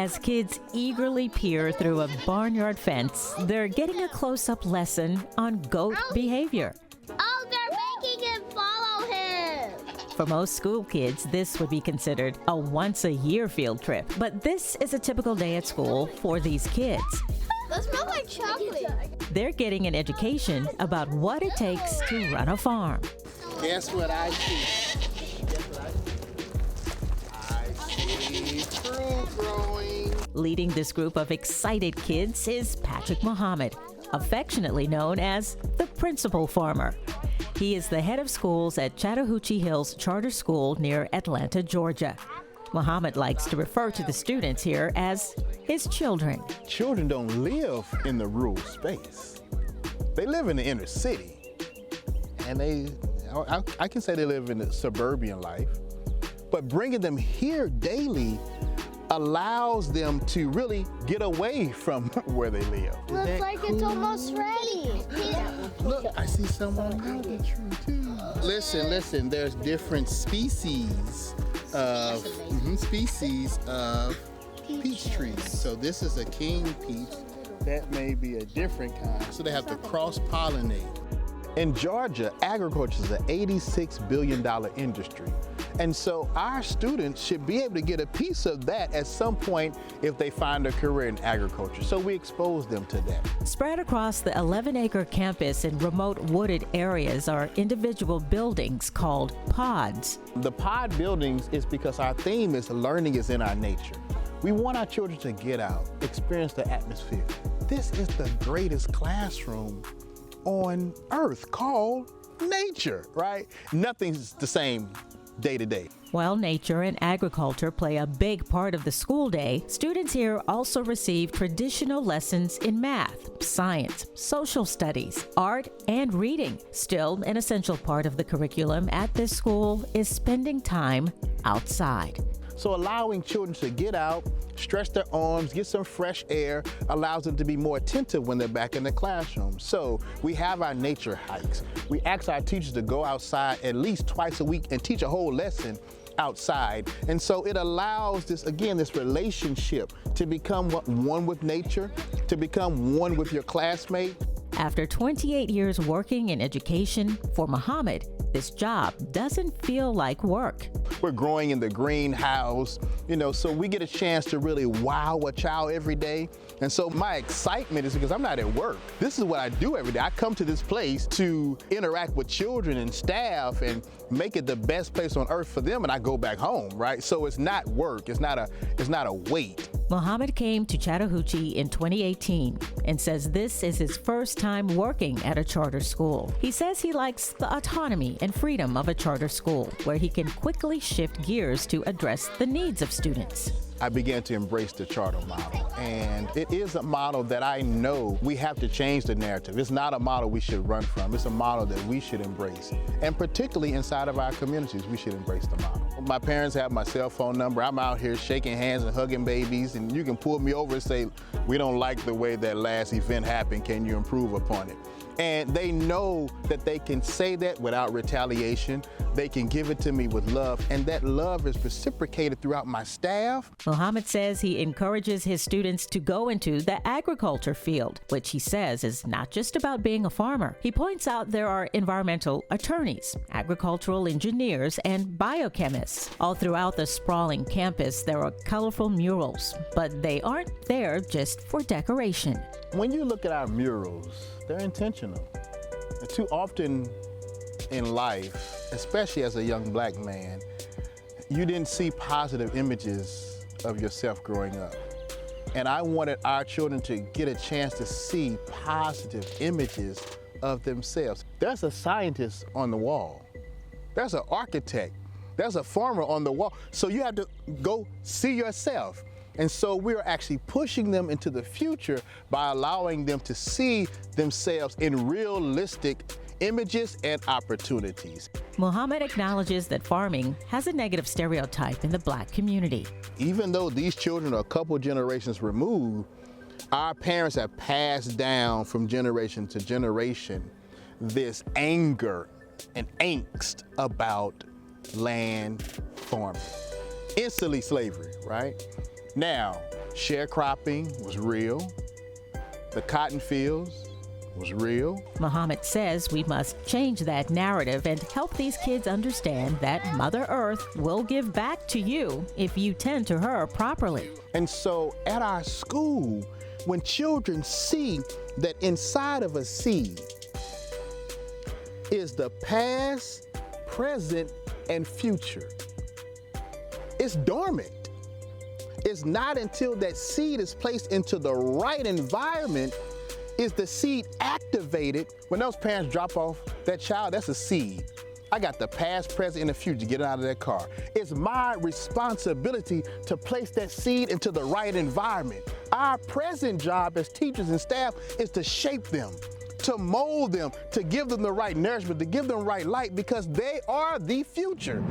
As kids eagerly peer through a barnyard fence, they're getting a close-up lesson on goat behavior. Oh, they're making him follow him. For most school kids, this would be considered a once-a-year field trip. But this is a typical day at school for these kids. That smells like chocolate. They're getting an education about what it takes to run a farm. Guess what I see? I see fruit growing. Leading this group of excited kids is Patrick Muhammad, affectionately known as the principal farmer. He is the head of schools at Chattahoochee Hills Charter School near Atlanta, Georgia. Muhammad likes to refer to the students here as his children. Children don't live in the rural space. They live in the inner city. And I can say they live in the suburban life. But bringing them here daily allows them to really get away from where they live. Looks like it's almost ready. Look, I see someone on the tree too. Listen, there's different species of peach trees. So this is a king peach. That may be a different kind. So they have to cross-pollinate. In Georgia, agriculture is an $86 billion industry. And so our students should be able to get a piece of that at some point if they find a career in agriculture. So we expose them to that. Spread across the 11-acre campus in remote wooded areas are individual buildings called pods. The pod buildings is because our theme is learning is in our nature. We want our children to get out, experience the atmosphere. This is the greatest classroom on earth called nature, right? Nothing's the same day to day. While nature and agriculture play a big part of the school day, students here also receive traditional lessons in math, science, social studies, art, and reading. Still, an essential part of the curriculum at this school is spending time outside. So allowing children to get out, stretch their arms, get some fresh air, allows them to be more attentive when they're back in the classroom. So we have our nature hikes. We ask our teachers to go outside at least twice a week and teach a whole lesson outside. And so it allows this relationship to become one with nature, to become one with your classmate. After 28 years working in education, for Muhammad, this job doesn't feel like work. We're growing in the greenhouse, so we get a chance to really wow a child every day. And so my excitement is because I'm not at work. This is what I do every day. I come to this place to interact with children and staff and make it the best place on earth for them, and I go back home, right? So it's not work, it's not a weight. Muhammad came to Chattahoochee in 2018 and says this is his first time working at a charter school. He says he likes the autonomy and freedom of a charter school, where he can quickly shift gears to address the needs of students. I began to embrace the charter model, and it is a model that I know we have to change the narrative. It's not a model we should run from. It's a model that we should embrace, and particularly inside of our communities, we should embrace the model. My parents have my cell phone number. I'm out here shaking hands and hugging babies, and you can pull me over and say, we don't like the way that last event happened. Can you improve upon it? And they know that they can say that without retaliation. They can give it to me with love, and that love is reciprocated throughout my staff. Muhammad says he encourages his students to go into the agriculture field, which he says is not just about being a farmer. He points out there are environmental attorneys, agricultural engineers, and biochemists. All throughout the sprawling campus, there are colorful murals, but they aren't there just for decoration. When you look at our murals, they're intentional. And too often in life, especially as a young black man, you didn't see positive images of yourself growing up. And I wanted our children to get a chance to see positive images of themselves. There's a scientist on the wall. There's an architect. There's a farmer on the wall. So you have to go see yourself. And so we're actually pushing them into the future by allowing them to see themselves in realistic images and opportunities. Muhammad acknowledges that farming has a negative stereotype in the black community. Even though these children are a couple generations removed, our parents have passed down from generation to generation this anger and angst about land farming. Instantly slavery, right? Now, Sharecropping was real. The cotton fields was real. Muhammad says we must change that narrative and help these kids understand that Mother Earth will give back to you if you tend to her properly. And so at our school, when children see that inside of a seed is the past, present, and future, it's dormant. It's not until that seed is placed into the right environment is the seed activated. When those parents drop off that child, that's a seed. I got the past, present, and the future. Get out of that car. It's my responsibility to place that seed into the right environment. Our present job as teachers and staff is to shape them, to mold them, to give them the right nourishment, to give them right light, because they are the future.